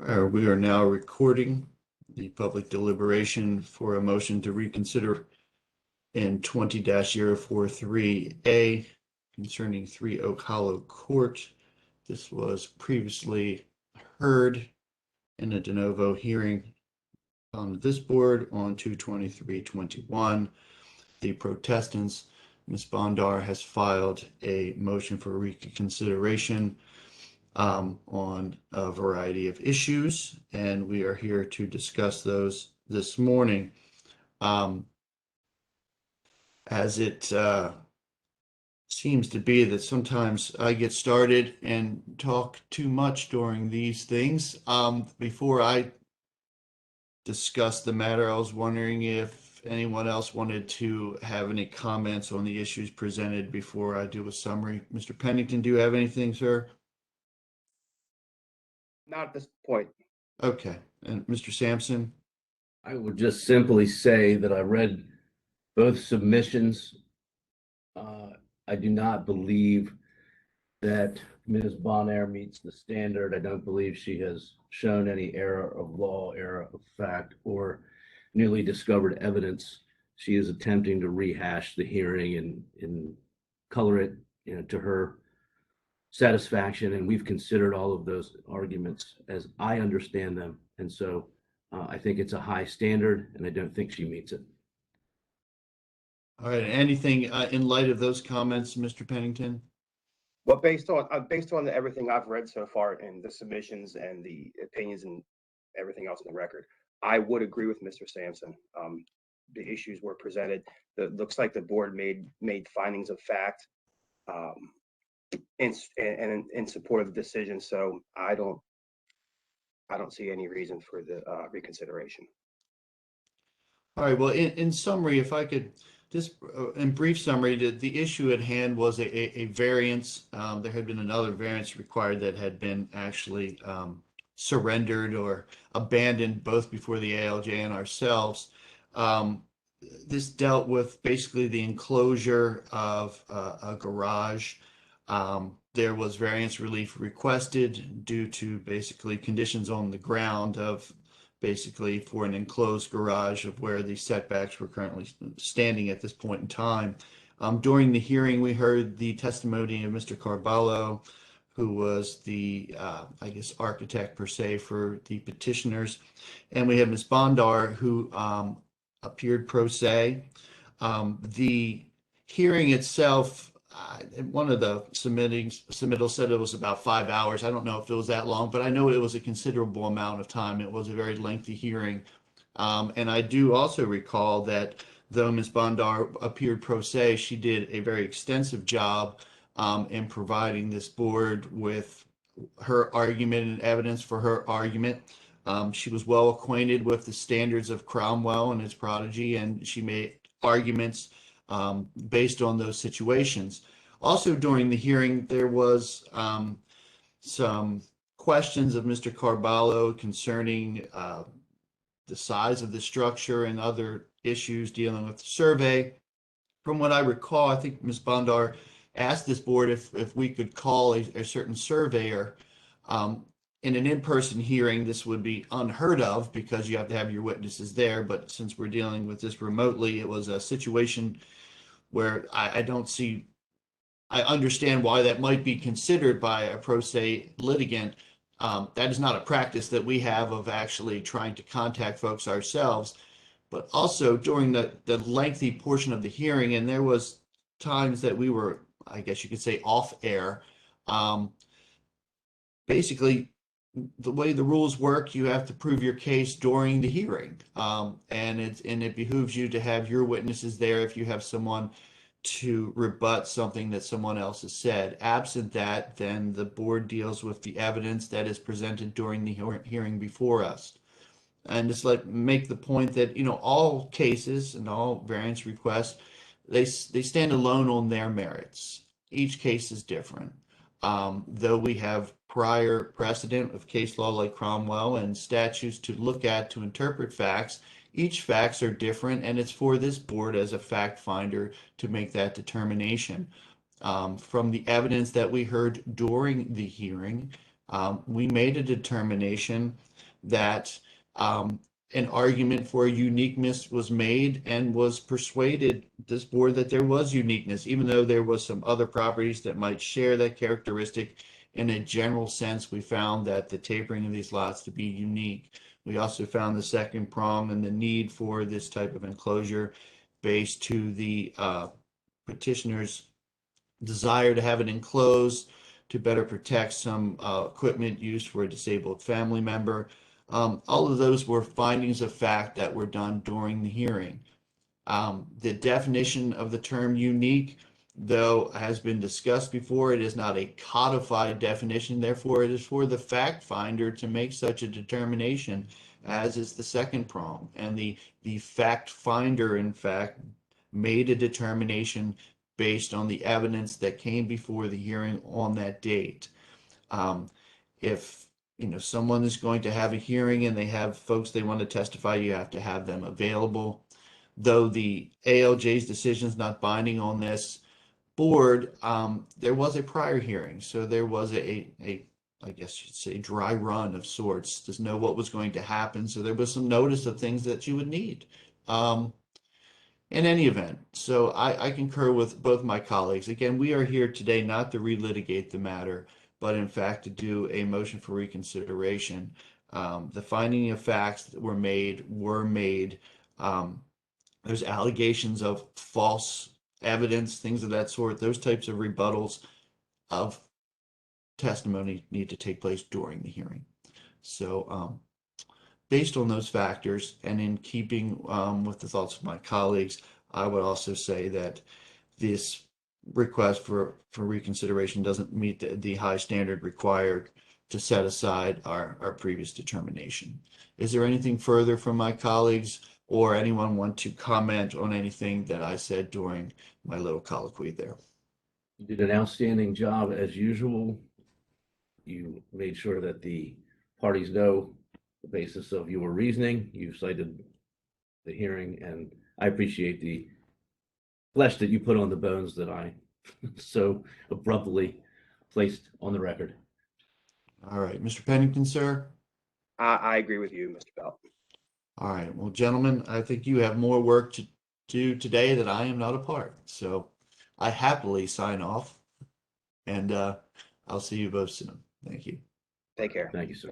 We are now recording the public deliberation for a motion to reconsider in 20-043A concerning 3 Oak Hollow Court. This was previously heard in a de novo hearing on this board on 2/23/21. The protestants, Ms. Bondar, has filed a motion for reconsideration on a variety of issues, and we are here to discuss those this morning. As it seems to be that sometimes I get started and talk too much during these things. Before I discuss the matter, I was wondering if anyone else wanted to have any comments on the issues presented before I do a summary. Mr. Pennington, do you have anything, sir? Not at this point. Okay. And Mr. Sampson? I would just simply say that I read both submissions. I do not believe that Ms. Bonaire meets the standard. I don't believe she has shown any error of law, error of fact, or newly discovered evidence. She is attempting to rehash the hearing and color it, to her satisfaction, and we've considered all of those arguments as I understand them, and so I think it's a high standard, and I don't think she meets it. All right. Anything in light of those comments, Mr. Pennington? Well, based on everything I've read so far in the submissions and the opinions and everything else in the record, I would agree with Mr. Sampson. The issues were presented. It looks like the board made findings of fact in support of the decision. So I don't see any reason for the reconsideration. All right. Well, in summary, if I could just in brief summary, the issue at hand was a variance. There had been another variance required that had been actually surrendered or abandoned both before the ALJ and ourselves. This dealt with basically the enclosure of a garage. There was variance relief requested due to basically conditions on the ground of basically for an enclosed garage of where the setbacks were currently standing at this point in time. During the hearing, we heard the testimony of Mr. Carballo, who was the, I guess, architect per se for the petitioners. And we have Ms. Bondar, who appeared pro se. The hearing itself, one of the submittals said it was about 5 hours. I don't know if it was that long, but I know it was a considerable amount of time. It was a very lengthy hearing. And I do also recall that though Ms. Bondar appeared pro se, she did a very extensive job in providing this board with her argument and evidence for her argument. She was well acquainted with the standards of Cromwell and its prodigy, and she made arguments based on those situations. Also during the hearing, there was some questions of Mr. Carballo concerning the size of the structure and other issues dealing with the survey. From what I recall, I think Ms. Bondar asked this board if we could call a certain surveyor. In an in-person hearing, this would be unheard of because you have to have your witnesses there. But since we're dealing with this remotely, it was a situation where I understand why that might be considered by a pro se litigant. That is not a practice that we have of actually trying to contact folks ourselves. But also during the lengthy portion of the hearing, and there was times that we were, I guess you could say, off air. Basically, the way the rules work, you have to prove your case during the hearing, and it behooves you to have your witnesses there if you have someone to rebut something that someone else has said. Absent that, then the board deals with the evidence that is presented during the hearing before us. And just make the point that all cases and all variance requests, they stand alone on their merits. Each case is different. Though we have prior precedent of case law like Cromwell and statutes to look at to interpret facts, each facts are different, and it's for this board as a fact finder to make that determination. From the evidence that we heard during the hearing, we made a determination that an argument for uniqueness was made and was persuaded this board that there was uniqueness, even though there was some other properties that might share that characteristic. In a general sense, we found that the tapering of these lots to be unique. We also found the second prong and the need for this type of enclosure based to the petitioner's desire to have it enclosed to better protect some equipment used for a disabled family member. All of those were findings of fact that were done during the hearing. The definition of the term unique, though, has been discussed before. It is not a codified definition. Therefore, it is for the fact finder to make such a determination, as is the second prong. And the fact finder, in fact, made a determination based on the evidence that came before the hearing on that date. If someone is going to have a hearing and they have folks they want to testify, you have to have them available. Though the ALJ's decision is not binding on this board, there was a prior hearing, so there was a I guess you'd say dry run of sorts to know what was going to happen. So there was some notice of things that you would need. In any event, so I concur with both my colleagues. Again, we are here today not to relitigate the matter, but in fact to do a motion for reconsideration. The finding of facts that were made. There's allegations of false evidence, things of that sort. Those types of rebuttals of testimony need to take place during the hearing. So based on those factors and in keeping with the thoughts of my colleagues, I would also say that this request for reconsideration doesn't meet the high standard required to set aside our previous determination. Is there anything further from my colleagues or anyone want to comment on anything that I said during my little colloquy there? You did an outstanding job as usual. You made sure that the parties know the basis of your reasoning. You cited the hearing, and I appreciate the flesh that you put on the bones that I so abruptly placed on the record. All right, Mr. Pennington, sir. I agree with you, Mr. Bell. All right, well, gentlemen, I think you have more work to do today that I am not a part. So I happily sign off, and I'll see you both soon. Thank you. Take care. Thank you, sir.